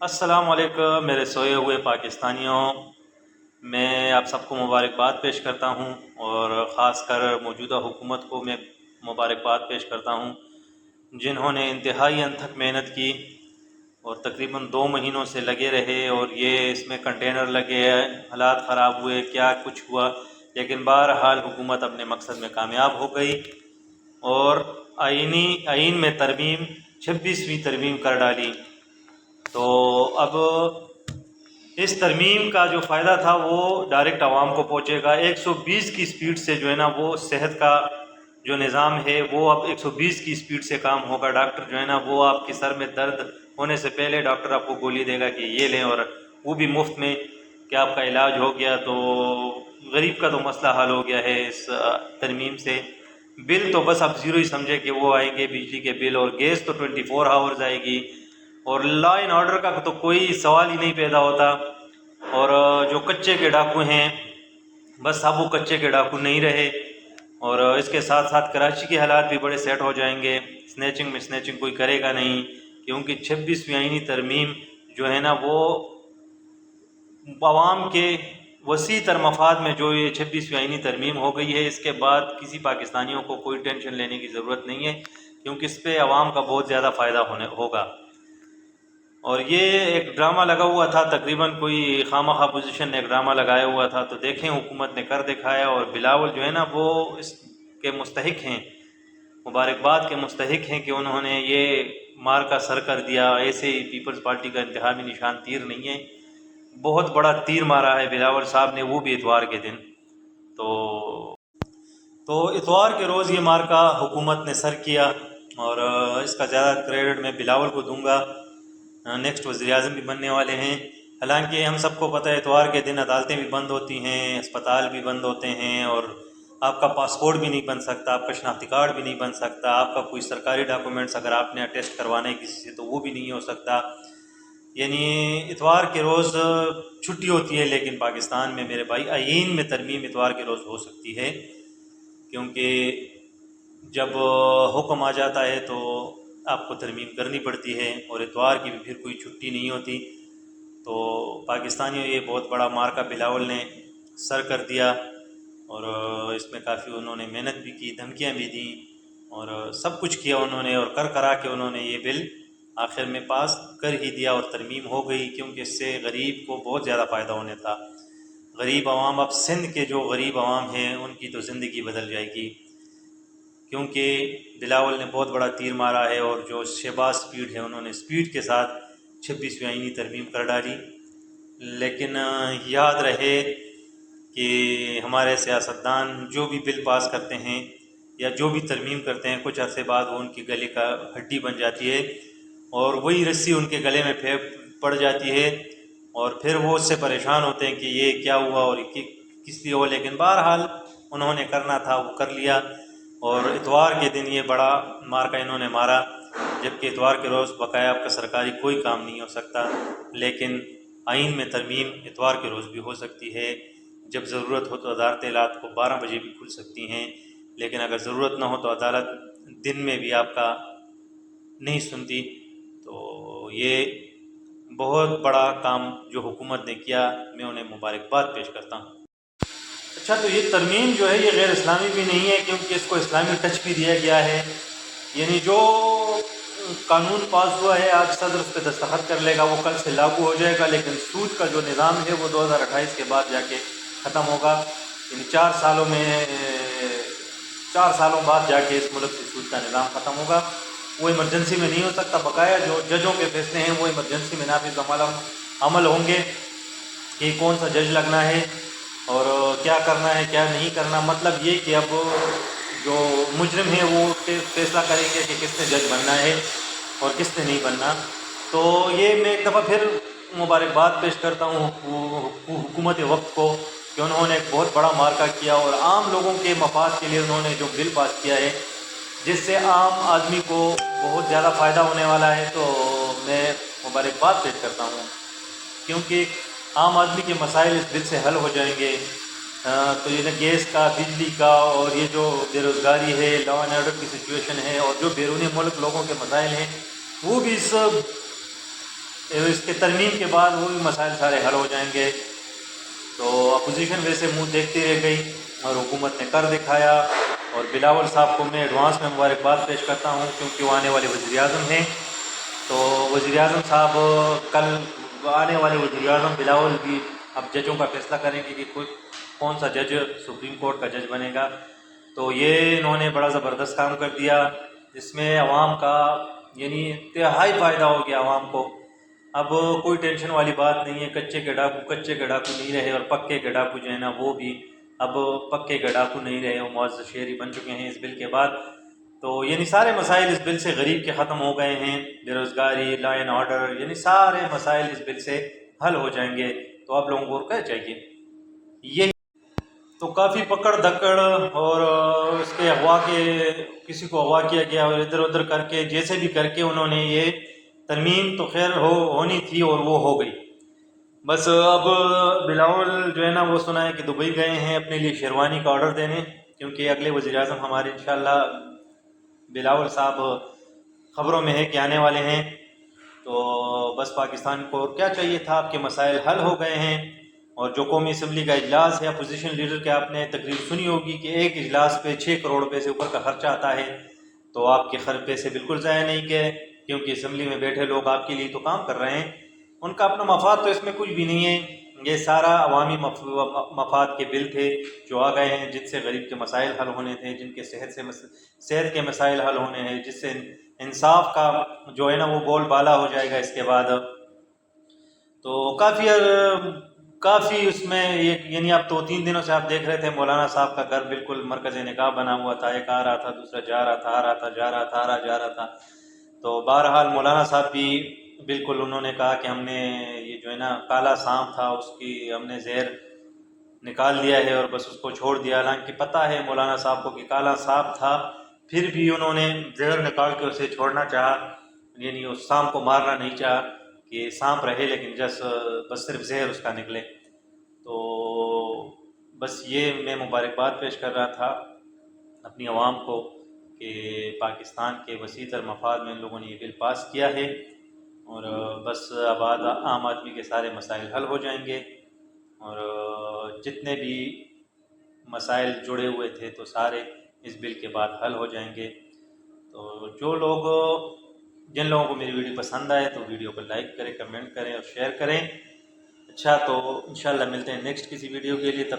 السلام علیکم میرے سوئے ہوئے پاکستانیوں، میں آپ سب کو مبارکباد پیش کرتا ہوں، اور خاص کر موجودہ حکومت کو میں مبارکباد پیش کرتا ہوں جنہوں نے انتہائی انتھک محنت کی اور تقریباً 2 مہینوں سے لگے رہے، اور یہ اس میں کنٹینر لگے، حالات خراب ہوئے، کیا کچھ ہوا، لیکن بہرحال حکومت اپنے مقصد میں کامیاب ہو گئی اور آئین میں ترمیم 26ویں ترمیم کر ڈالی۔ تو اب اس ترمیم کا جو فائدہ تھا وہ ڈائریکٹ عوام کو پہنچے گا۔ 120 کی سپیڈ سے جو ہے نا وہ صحت کا جو نظام ہے وہ اب 120 کی سپیڈ سے کام ہوگا۔ ڈاکٹر جو ہے نا وہ آپ کے سر میں درد ہونے سے پہلے ڈاکٹر آپ کو گولی دے گا کہ یہ لیں، اور وہ بھی مفت میں، کہ آپ کا علاج ہو گیا۔ تو غریب کا تو مسئلہ حل ہو گیا ہے اس ترمیم سے۔ بل تو بس آپ زیرو ہی سمجھے کہ وہ آئیں گے، بجلی کے بل اور گیس تو 24 آورز آئے گی، اور لا اینڈ آرڈر کا تو کوئی سوال ہی نہیں پیدا ہوتا۔ اور جو کچے کے ڈاکو ہیں، بس اب وہ کچے کے ڈاکو نہیں رہے، اور اس کے ساتھ ساتھ کراچی کے حالات بھی بڑے سیٹ ہو جائیں گے۔ سنیچنگ کوئی کرے گا نہیں، کیونکہ 26ویں آئینی ترمیم جو ہے نا وہ عوام کے وسیع تر مفاد میں جو یہ 26ویں آئینی ترمیم ہو گئی ہے، اس کے بعد کسی پاکستانیوں کو کوئی ٹینشن لینے کی ضرورت نہیں ہے، کیونکہ اس پہ عوام کا بہت زیادہ فائدہ ہوگا۔ اور یہ ایک ڈرامہ لگا ہوا تھا، تقریباً کوئی خواہ اپوزیشن نے ایک ڈرامہ لگایا ہوا تھا، تو دیکھیں حکومت نے کر دکھایا، اور بلاول جو ہے نا وہ اس کے مستحق ہیں، مبارکباد کے مستحق ہیں کہ انہوں نے یہ مار کا سر کر دیا۔ ایسے ہی پیپلز پارٹی کا انتخابی نشان تیر نہیں ہے، بہت بڑا تیر مارا ہے بلاول صاحب نے، وہ بھی اتوار کے دن۔ تو اتوار کے روز یہ مار کا حکومت نے سر کیا، اور اس کا زیادہ کریڈٹ میں بلاول کو دوں گا۔ نیکسٹ وزیر اعظم بھی بننے والے ہیں، حالانکہ ہم سب کو پتہ ہے اتوار کے دن عدالتیں بھی بند ہوتی ہیں، اسپتال بھی بند ہوتے ہیں، اور آپ کا پاسپورٹ بھی نہیں بن سکتا، آپ کا شناختی کارڈ بھی نہیں بن سکتا، آپ کا کوئی سرکاری ڈاکومنٹس اگر آپ نے اٹیسٹ کروانا ہے کسی سے تو وہ بھی نہیں ہو سکتا۔ یعنی اتوار کے روز چھٹی ہوتی ہے، لیکن پاکستان میں میرے بھائی آئین میں ترمیم اتوار کے روز ہو سکتی ہے، کیونکہ جب حکم آ جاتا ہے تو آپ کو ترمیم کرنی پڑتی ہے، اور اتوار کی بھی پھر کوئی چھٹی نہیں ہوتی۔ تو پاکستانیوں یہ بہت بڑا مارکا بلاول نے سر کر دیا، اور اس میں کافی انہوں نے محنت بھی کی، دھمکیاں بھی دیں، اور سب کچھ کیا انہوں نے، اور کرا کے انہوں نے یہ بل آخر میں پاس کر ہی دیا، اور ترمیم ہو گئی، کیونکہ اس سے غریب کو بہت زیادہ فائدہ ہونے تھا۔ غریب عوام، اب سندھ کے جو غریب عوام ہیں ان کی تو زندگی بدل جائے گی، کیونکہ بلاول نے بہت بڑا تیر مارا ہے، اور جو شہباز سپیڈ ہے انہوں نے سپیڈ کے ساتھ 26ویں آئینی ترمیم کر ڈالی۔ لیکن یاد رہے کہ ہمارے سیاستدان جو بھی بل پاس کرتے ہیں یا جو بھی ترمیم کرتے ہیں، کچھ عرصے بعد وہ ان کی گلے کا ہڈی بن جاتی ہے، اور وہی رسی ان کے گلے میں پڑ جاتی ہے، اور پھر وہ اس سے پریشان ہوتے ہیں کہ یہ کیا ہوا اور کس لیے ہوا۔ لیکن بہرحال انہوں نے کرنا تھا وہ کر لیا، اور اتوار کے دن یہ بڑا مار کا انہوں نے مارا، جبکہ اتوار کے روز بقایا آپ کا سرکاری کوئی کام نہیں ہو سکتا۔ لیکن آئین میں ترمیم اتوار کے روز بھی ہو سکتی ہے، جب ضرورت ہو تو عدالتیں رات کو 12 بجے بھی کھل سکتی ہیں، لیکن اگر ضرورت نہ ہو تو عدالت دن میں بھی آپ کا نہیں سنتی۔ تو یہ بہت بڑا کام جو حکومت نے کیا، میں انہیں مبارکباد پیش کرتا ہوں۔ اچھا، تو یہ ترمیم جو ہے یہ غیر اسلامی بھی نہیں ہے، کیونکہ اس کو اسلامی ٹچ بھی دیا گیا ہے۔ یعنی جو قانون پاس ہوا ہے، آج صدر اس پہ دستخط کر لے گا، وہ کل سے لاگو ہو جائے گا، لیکن سود کا جو نظام ہے وہ 2028 کے بعد جا کے ختم ہوگا۔ یعنی 4 سالوں بعد جا کے اس ملک سے سود کا نظام ختم ہوگا۔ وہ ایمرجنسی میں نہیں ہو سکتا، بقایا جو ججوں کے فیصلے ہیں وہ ایمرجنسی میں نافذ عمل ہوں گے، کہ کون سا جج لگنا ہے اور کیا کرنا ہے کیا نہیں کرنا۔ مطلب یہ کہ اب جو مجرم ہیں وہ فیصلہ کریں گے کہ کس نے جج بننا ہے اور کس نے نہیں بننا۔ تو یہ میں ایک دفعہ پھر مبارکباد پیش کرتا ہوں حکومت وقت کو، کہ انہوں نے ایک بہت بڑا مارکا کیا، اور عام لوگوں کے مفاد کے لیے انہوں نے جو بل پاس کیا ہے، جس سے عام آدمی کو بہت زیادہ فائدہ ہونے والا ہے۔ تو میں مبارکباد پیش کرتا ہوں، کیونکہ عام آدمی کے مسائل اس بل سے حل ہو جائیں گے۔ تو یہ گیس کا، بجلی کا، اور یہ جو بے روزگاری ہے، لا اینڈ آرڈر کی سچویشن ہے، اور جو بیرونی ملک لوگوں کے مسائل ہیں، وہ بھی اس اس کے ترمیم کے بعد وہ بھی مسائل سارے حل ہو جائیں گے۔ تو اپوزیشن ویسے منہ دیکھتی رہ گئی اور حکومت نے کر دکھایا، اور بلاول صاحب کو میں ایڈوانس میں مبارکباد پیش کرتا ہوں کیونکہ وہ آنے والے وزیر اعظم ہیں۔ تو وزیر اعظم صاحب کل آنے والے وزیر اعظم بلاول بھی اب ججوں کا فیصلہ کریں گے کہ کون سا جج سپریم کورٹ کا جج بنے گا۔ تو یہ انہوں نے بڑا زبردست کام کر دیا، جس میں عوام کا یعنی انتہائی فائدہ ہو گیا عوام کو۔ اب کوئی ٹینشن والی بات نہیں ہے، کچے کے ڈاکو نہیں رہے، اور پکے کے ڈاکو جو ہے نا وہ بھی اب پکے کے ڈاکو نہیں رہے، وہ معزز شہری بن چکے ہیں اس بل کے بعد۔ تو یعنی سارے مسائل اس بل سے غریب کے ختم ہو گئے ہیں، بے روزگاری، لا اینڈ آرڈر، یعنی سارے مسائل اس بل سے حل ہو جائیں گے۔ تو آپ لوگوں کو کیا چاہیے، یہی تو کافی پکڑ دھکڑ اور اس کے اغوا کے کسی کو اغوا کیا گیا اور ادھر ادھر کر کے جیسے بھی کر کے انہوں نے یہ ترمیم تو خیر ہونی تھی اور وہ ہو گئی۔ بس اب بلاول جو ہے نا وہ سنا ہے کہ دبئی گئے ہیں اپنے لیے شیروانی کا آرڈر دینے، کیونکہ اگلے وزیر اعظم ہمارے انشاءاللہ بلاول صاحب خبروں میں ہے کہ آنے والے ہیں۔ تو بس پاکستان کو کیا چاہیے تھا، آپ کے مسائل حل ہو گئے ہیں۔ اور جو قومی اسمبلی کا اجلاس ہے اپوزیشن لیڈر کے، آپ نے تقریر سنی ہوگی کہ ایک اجلاس پہ 6 کروڑ روپے سے اوپر کا خرچہ آتا ہے۔ تو آپ کے پیسے بالکل ضائع نہیں گئے، کیونکہ اسمبلی میں بیٹھے لوگ آپ کے لیے تو کام کر رہے ہیں، ان کا اپنا مفاد تو اس میں کچھ بھی نہیں ہے۔ یہ سارا عوامی مفاد کے بل تھے جو آ گئے ہیں، جن سے غریب کے مسائل حل ہونے تھے، جن کے صحت کے مسائل حل ہونے ہیں، جس سے انصاف کا جو ہے نا وہ بول بالا ہو جائے گا اس کے بعد۔ تو کافی اس میں یعنی اب 2-3 دنوں سے آپ دیکھ رہے تھے مولانا صاحب کا گھر بالکل مرکز نکاح بنا ہوا تھا، ایک آ رہا تھا دوسرا جا رہا تھا، آ رہا تھا جا رہا تھا، آ رہا جا رہا تھا۔ تو بہرحال مولانا صاحب بھی بالکل انہوں نے کہا کہ ہم نے یہ جو ہے نا کالا سانپ تھا اس کی ہم نے زہر نکال دیا ہے اور بس اس کو چھوڑ دیا، حالانکہ پتہ ہے مولانا صاحب کو کہ کالا سانپ تھا، پھر بھی انہوں نے زہر نکال کے اسے چھوڑنا چاہا، یعنی اس سانپ کو مارنا نہیں چاہا کہ سانپ رہے لیکن بس صرف زہر اس کا نکلے۔ تو بس یہ میں مبارکباد پیش کر رہا تھا اپنی عوام کو کہ پاکستان کے وسیع تر مفاد میں ان لوگوں نے یہ بل پاس کیا ہے، اور بس اب عام آدمی کے سارے مسائل حل ہو جائیں گے، اور جتنے بھی مسائل جڑے ہوئے تھے تو سارے اس بل کے بعد حل ہو جائیں گے۔ تو جن لوگوں کو میری ویڈیو پسند آئے تو ویڈیو کو لائک کریں، کمنٹ کریں اور شیئر کریں۔ اچھا، تو انشاءاللہ ملتے ہیں نیکسٹ کسی ویڈیو کے لیے، تب